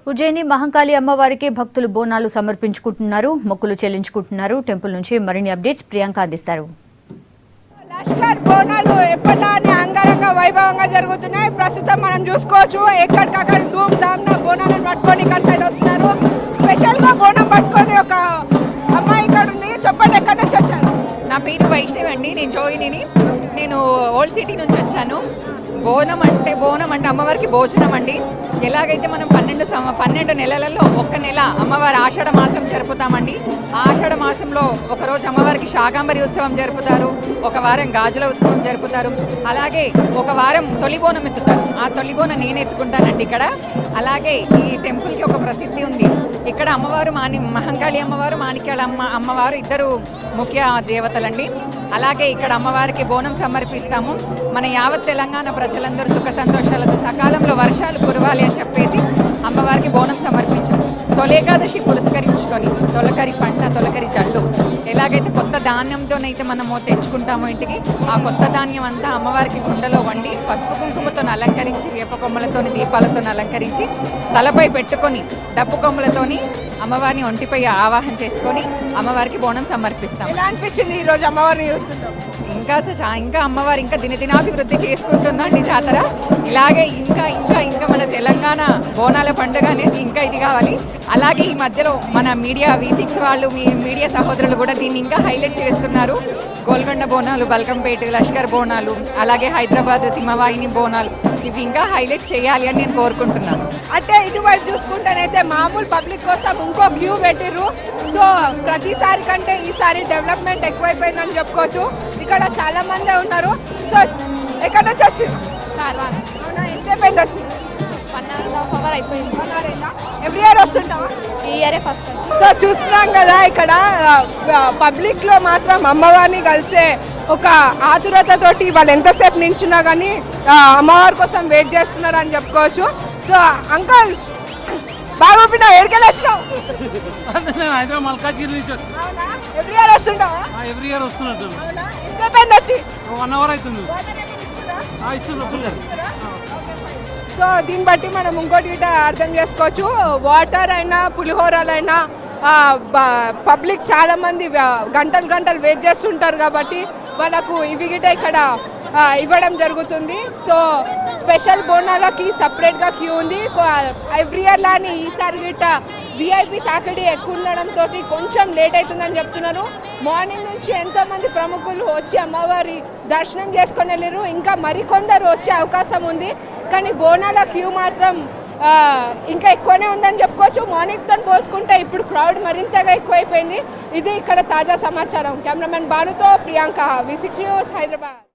ఉజ్జయిని మహంకాళి అమ్మవారికి భక్తులు బోనాలు సమర్పించుకుంటున్నారు, మొక్కులు చెల్లించుకుంటున్నారు. టెంపుల్ నుంచి మరిన్ని అప్డేట్స్ ప్రియాంక అందిస్తారు. లష్కర్ బోనాలు ఎప్పటిలానే అంగరంగ వైభవంగా జరుగుతున్నాయి. ప్రస్తుతం మనం చూసుకోవచ్చు, ఎక్కడికక్కడ ధూమ్ ధామ్ బోనాలను పట్టుకొని ఇక్కడ సైడ్ వస్తున్నారు. స్పెషల్ గా బోనం పట్టుకొని ఒక అమ్మాయి ఇక్కడ ఉంది. చెప్పండి, ఎక్కడి నుంచి వచ్చారు? నా పేరు వైష్ణవి అండి. నేను జోగిని. నేను ఓల్డ్ సిటీ నుంచి వచ్చాను. బోనం అంటే అమ్మవారికి భోజనం అండి. ఎలాగైతే మనం 12 నెలలలో ఒక్క నెల అమ్మవారి ఆషాఢ మాసం జరుపుతామండి. ఆషాఢ మాసంలో ఒకరోజు అమ్మవారికి శాకాంబరి ఉత్సవం జరుపుతారు, ఒక వారం గాజుల ఉత్సవం జరుపుతారు, అలాగే ఒక వారం తొలి బోనం ఎత్తుతారు. ఆ తొలి బోనం నేను ఎత్తుకుంటానండి ఇక్కడ. అలాగే ఈ టెంపుల్కి ఒక ప్రసిద్ధి ఉంది. ఇక్కడ అమ్మవారు మహంకాళి అమ్మవారు, మాణిక్యాల అమ్మవారు ఇద్దరు ముఖ్య దేవతలండి. అలాగే ఇక్కడ అమ్మవారికి బోనం సమర్పిస్తాము. మన యావత్ తెలంగాణ ప్రజలందరూ సుఖ సంతోషాలతో సకాలంలో వర్షాలు కురవాలి అని చెప్పేసి అమ్మవారికి బోనం సమర్పించాము. తొలేకాదశి పురస్కరించుకొని తొలకరి పంట, తొలకరి జల్లు ఎలాగైతే కొత్త ధాన్యంతోనైతే మనము తెచ్చుకుంటామో ఇంటికి, ఆ కొత్త ధాన్యం అంతా అమ్మవారికి కుండలో వండి పసుపు కుంకుమతో అలంకరించి, వేప కొమ్మలతోని, దీపాలతో అలంకరించి, తలపై పెట్టుకొని డప్పు కొమ్మలతోని అమ్మవారిని ఒంటిపై ఆవాహన చేసుకొని అమ్మవారికి బోనం సమర్పిస్తాం. ఎలా అనిపించింది ఈరోజు అమ్మవారిని చూస్తుంటాం? ఇంకా అమ్మవారు ఇంకా దినదినాభివృద్ధి చేసుకుంటుందండి జాతర. ఇలాగే ఇంకా మన తెలంగాణ బోనాల పండుగ అనేది ఇంకా ఇది కావాలి. అలాగే ఈ మధ్యలో మన మీడియా V6 వాళ్ళు, మీ మీడియా సహోదరులు కూడా దీన్ని ఇంకా హైలైట్ చేస్తున్నారు. గోల్కొండ బోనాలు, బల్కంపేట లష్కర్ బోనాలు, అలాగే హైదరాబాద్ సింహవాహిని బోనాలు, ఇవి ఇంకా హైలైట్ చేయాలి అని నేను కోరుకుంటున్నాను. అంటే ఇటువైపు చూసుకుంటేనైతే మామూలు పబ్లిక్ కోసం ఇంకో క్యూ పెట్టిర్రు. సో ప్రతిసారి కంటే ఈసారి డెవలప్మెంట్ ఎక్కువైపోయిందని చెప్పుకోవచ్చు. ఇక్కడ చాలా మంది ఉన్నారు. సో ఎక్కడి నుంచి వచ్చింది? ఎంతసేపు వచ్చి? 1.5 hours అయిపోయింది. ఎవ్రీ ఇయర్ వస్తుంటావా? ఈ ఇయరే ఫస్ట్. సో చూస్తున్నాం కదా, ఇక్కడ పబ్లిక్ లో మాత్రం అమ్మవారిని కలిసే ఒక ఆతురతతోటి వాళ్ళు ఎంతసేపు నించున్నా కానీ అమ్మవారి కోసం వెయిట్ చేస్తున్నారు అని చెప్పుకోవచ్చు. సో అంకల్ బాగా ఎక్కడికి వచ్చినావు? హైదరాబాద్ మల్కాజ్గిరి నుంచి వచ్చి ఎవ్రీ ఇయర్ వస్తుంటావా? ఎవ్రీ ఇయర్ వస్తున్నట్టు. ఎంతసేపు వచ్చి? 1 hour అవుతుంది. సో దీన్ని బట్టి మనం ఇంకోటి గిట్ట అర్థం చేసుకోవచ్చు. వాటర్ అయినా పులిహోరలైనా పబ్లిక్ చాలా మంది గంటలు వెయిట్ చేస్తుంటారు కాబట్టి వాళ్ళకు ఇవి గిట్ట ఇక్కడ ఇవ్వడం జరుగుతుంది. సో స్పెషల్ బోనాలకి సపరేట్గా క్యూ ఉంది. ఎవ్రీ ఇయర్ లాని ఈసారి గిట్ట VIP తాకిడి ఎక్కువ ఉండడంతో కొంచెం లేట్ అవుతుందని చెప్తున్నారు. మార్నింగ్ నుంచి ఎంతోమంది ప్రముఖులు వచ్చి అమ్మవారి దర్శనం చేసుకొని వెళ్ళారు. ఇంకా మరికొందరు వచ్చే అవకాశం ఉంది. కానీ బోనాల క్యూ మాత్రం ఇంకా ఎక్కువనే ఉందని చెప్పుకోవచ్చు. మార్నింగ్తో పోల్చుకుంటే ఇప్పుడు క్రౌడ్ మరింతగా ఎక్కువైపోయింది. ఇది ఇక్కడ తాజా సమాచారం. కెమెరామెన్ భానుతో ప్రియాంక, V6 న్యూస్, హైదరాబాద్.